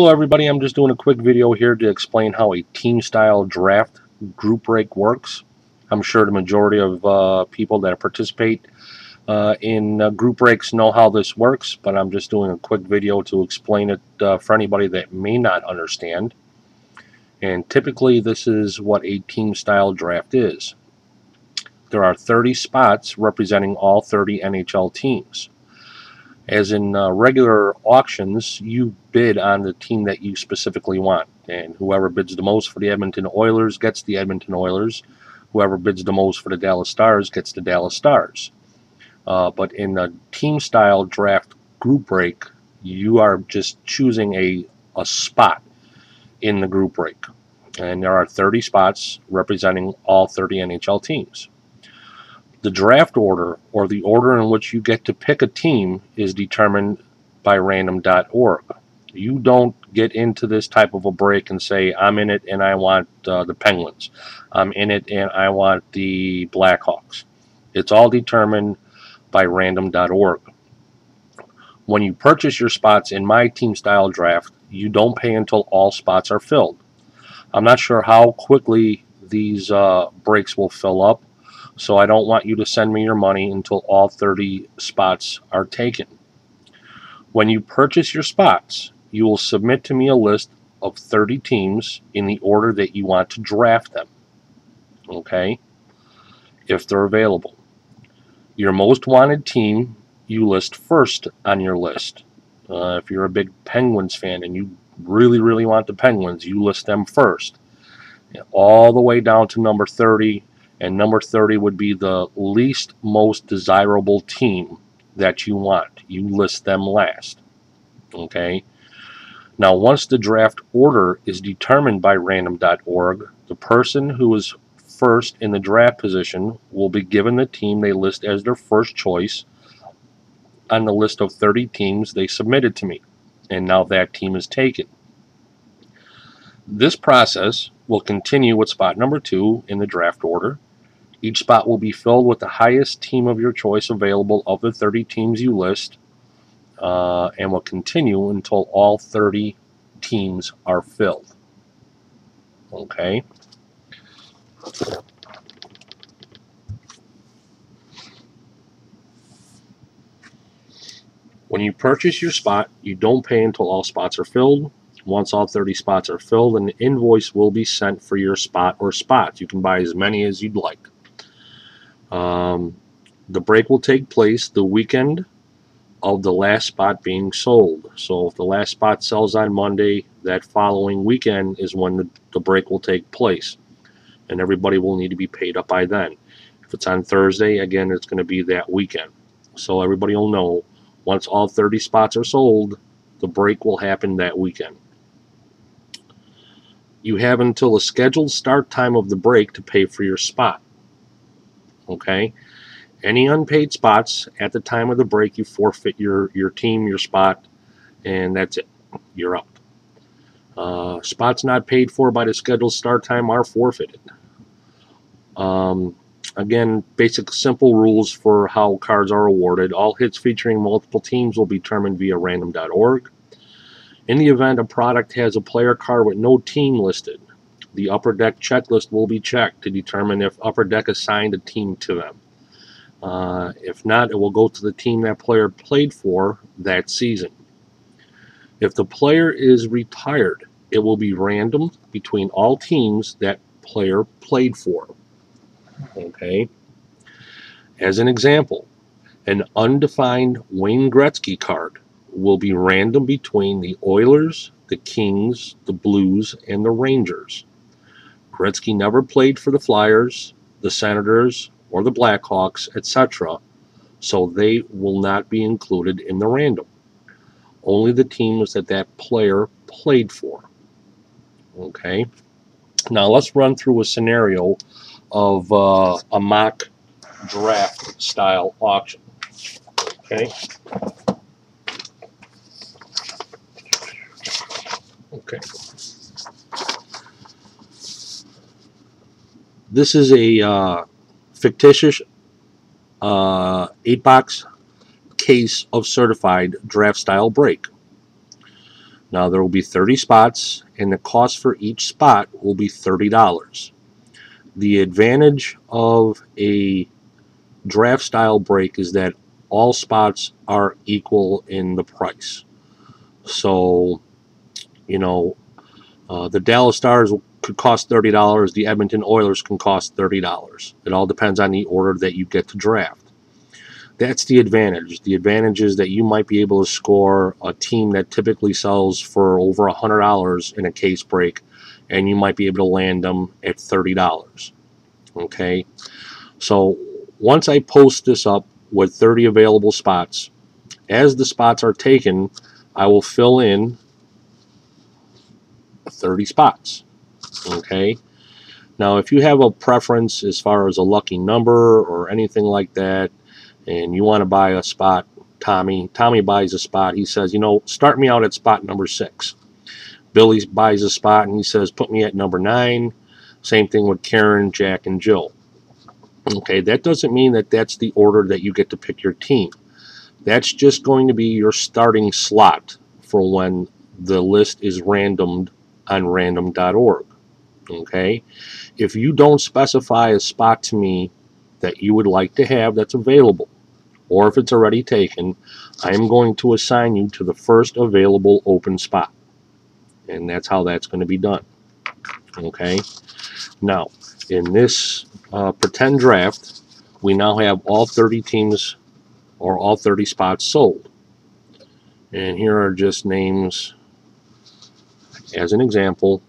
Hello everybody, I'm just doing a quick video here to explain how a team style draft group break works. I'm sure the majority of people that participate in group breaks know how this works, but I'm just doing a quick video to explain it for anybody that may not understand. And typically this is what a team style draft is. There are 30 spots representing all 30 NHL teams. As in regular auctions, you bid on the team that you specifically want, and whoever bids the most for the Edmonton Oilers gets the Edmonton Oilers. Whoever bids the most for the Dallas Stars gets the Dallas Stars. But in a team-style draft group break, you are just choosing a spot in the group break, and there are 30 spots representing all 30 NHL teams. The draft order, or the order in which you get to pick a team, is determined by random.org. You don't get into this type of a break and say, I'm in it and I want the Penguins. I'm in it and I want the Blackhawks. It's all determined by random.org. When you purchase your spots in my team style draft, you don't pay until all spots are filled. I'm not sure how quickly these breaks will fill up, so I don't want you to send me your money until all 30 spots are taken. When you purchase your spots, you will submit to me a list of 30 teams in the order that you want to draft them, okay, if they're available. Your most wanted team you list first on your list. If you're a big Penguins fan and you really want the Penguins, you list them first, all the way down to number 30. And number 30 would be the least most desirable team that you want. You list them last. Okay? Now, once the draft order is determined by random.org, the person who is first in the draft position will be given the team they list as their first choice on the list of 30 teams they submitted to me. And now that team is taken. This process will continue with spot number 2 in the draft order. Each spot will be filled with the highest team of your choice available of the 30 teams you list, and will continue until all 30 teams are filled. Okay? When you purchase your spot, you don't pay until all spots are filled. Once all 30 spots are filled, an invoice will be sent for your spot or spots. You can buy as many as you'd like. The break will take place the weekend of the last spot being sold. So if the last spot sells on Monday, that following weekend is when the break will take place. And everybody will need to be paid up by then. If it's on Thursday, again, it's going to be that weekend. So everybody will know once all 30 spots are sold, the break will happen that weekend. You have until the scheduled start time of the break to pay for your spot. Okay? Any unpaid spots at the time of the break, you forfeit your team, your spot, and that's it. You're out. Spots not paid for by the scheduled start time are forfeited. Again, basic simple rules for how cards are awarded. All hits featuring multiple teams will be determined via random.org. In the event a product has a player card with no team listed, the Upper Deck checklist will be checked to determine if Upper Deck assigned a team to them. If not, it will go to the team that player played for that season. If the player is retired, it will be random between all teams that player played for. Okay? As an example, an undefined Wayne Gretzky card will be random between the Oilers, the Kings, the Blues, and the Rangers. Gretzky never played for the Flyers, the Senators, or the Blackhawks, etc., so they will not be included in the random. Only the teams that player played for. Okay? Now let's run through a scenario of a mock draft style auction. Okay? Okay. This is a fictitious 8-box case of certified draft style break. Now there will be 30 spots, and the cost for each spot will be $30. The advantage of a draft style break is that all spots are equal in the price. So, you know, the Dallas Stars could cost $30. The Edmonton Oilers can cost $30. It all depends on the order that you get to draft. That's the advantage. The advantage is that you might be able to score a team that typically sells for over $100 in a case break, and you might be able to land them at $30. Okay? So once I post this up with 30 available spots, as the spots are taken, I will fill in 30 spots. Okay? Now, if you have a preference as far as a lucky number or anything like that, and you want to buy a spot, Tommy buys a spot. He says, you know, start me out at spot number 6. Billy buys a spot and he says, put me at number 9. Same thing with Karen, Jack, and Jill. Okay, that doesn't mean that that's the order that you get to pick your team. That's just going to be your starting slot for when the list is randomed on random.org. Okay, if you don't specify a spot to me that you would like to have that's available, or if it's already taken, I am going to assign you to the first available open spot. And that's how that's going to be done. Okay, now in this pretend draft, we now have all 30 teams or all 30 spots sold. And here are just names as an example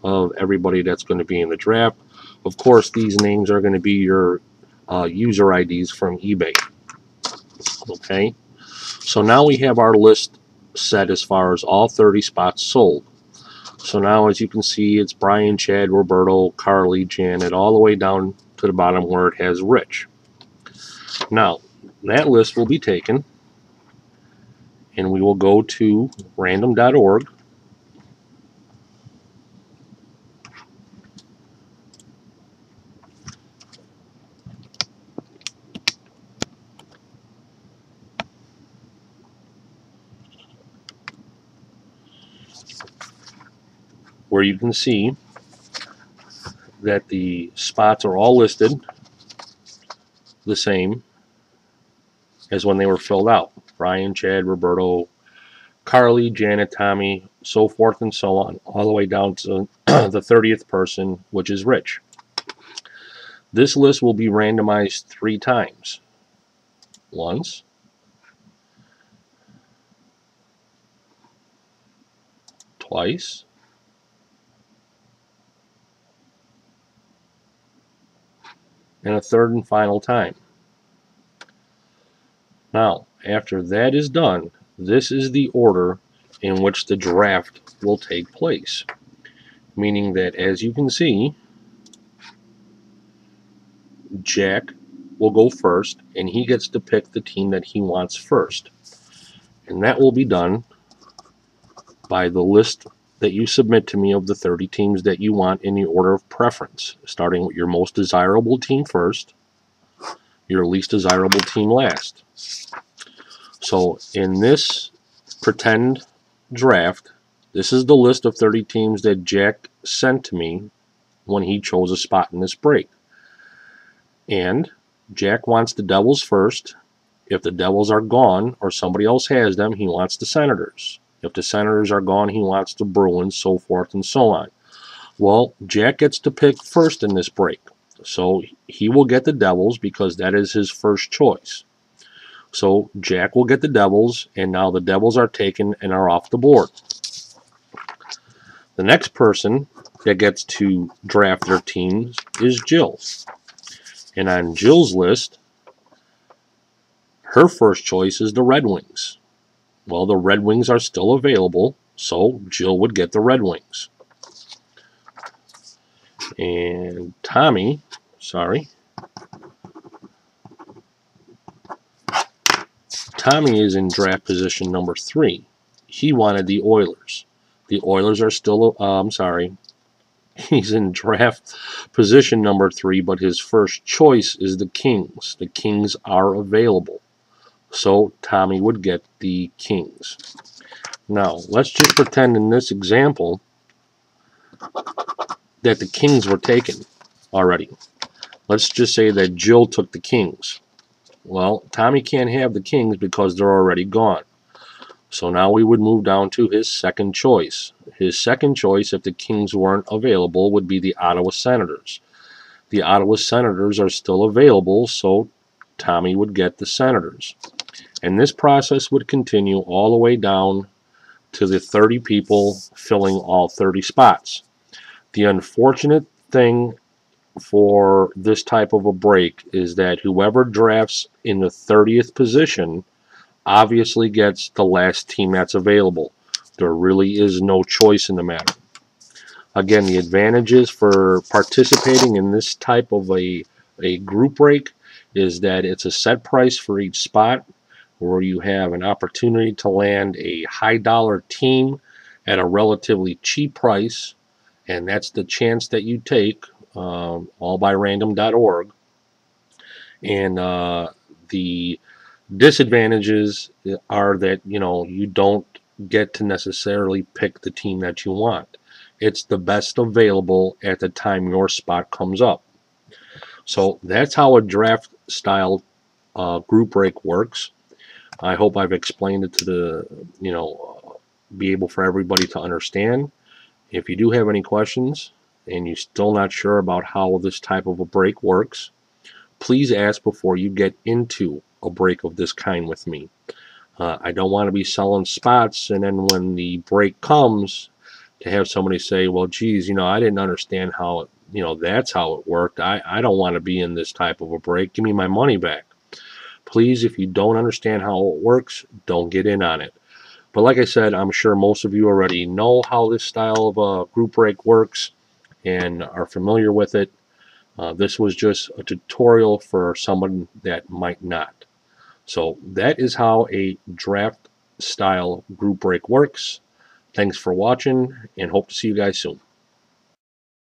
of everybody that's going to be in the draft. Of course, these names are going to be your user IDs from eBay. Okay, so now we have our list set as far as all 30 spots sold. So now, as you can see, it's Brian, Chad, Roberto, Carly, Janet, all the way down to the bottom where it has Rich. Now, that list will be taken, and we will go to random.org. Where you can see that the spots are all listed the same as when they were filled out. Brian, Chad, Roberto, Carly, Janet, Tommy, so forth and so on, all the way down to the 30th person, which is Rich. This list will be randomized 3 times. Once, twice, and a third and final time. Now, after that is done, this is the order in which the draft will take place. Meaning that, as you can see, Jack will go first, and he gets to pick the team that he wants first. And that will be done by the list that you submit to me of the 30 teams that you want in the order of preference, starting with your most desirable team first, your least desirable team last. So in this pretend draft, this is the list of 30 teams that Jack sent to me when he chose a spot in this break. And Jack wants the Devils first. If the Devils are gone or somebody else has them, he wants the Senators. If the Senators are gone, he wants the Bruins, so forth and so on. Well, Jack gets to pick first in this break. So he will get the Devils because that is his first choice. So Jack will get the Devils, and now the Devils are taken and are off the board. The next person that gets to draft their teams is Jill. And on Jill's list, her first choice is the Red Wings. Well, the Red Wings are still available, so Jill would get the Red Wings. And Tommy is in draft position number 3. He wanted the Oilers. The Oilers are still, he's in draft position number 3, but his first choice is the Kings. The Kings are available. So Tommy would get the Kings. Now, let's just pretend in this example that the kings were taken already. Let's just say that Jill took the kings. Well, Tommy can't have the kings because they're already gone. So now we would move down to his second choice. His second choice, if the kings weren't available, would be the Ottawa Senators. The Ottawa Senators are still available, so Tommy would get the Senators. And this process would continue all the way down to the 30 people filling all 30 spots. The unfortunate thing for this type of a break is that whoever drafts in the 30th position obviously gets the last team that's available. There really is no choice in the matter. Again, the advantages for participating in this type of a group break is that it's a set price for each spot, where you have an opportunity to land a high dollar team at a relatively cheap price, and that's the chance that you take, allbyrandom.org. And the disadvantages are that you don't get to necessarily pick the team that you want. It's the best available at the time your spot comes up. So that's how a draft style group break works. I hope I've explained it to be able for everybody to understand. If you do have any questions and you're still not sure about how this type of a break works, please ask before you get into a break of this kind with me. I don't want to be selling spots and then when the break comes to have somebody say, well, geez, I didn't understand how that's how it worked. I don't want to be in this type of a break. Give me my money back. Please, if you don't understand how it works, don't get in on it. But like I said, I'm sure most of you already know how this style of a group break works and are familiar with it. This was just a tutorial for someone that might not. So that is how a draft style group break works. Thanks for watching and hope to see you guys soon.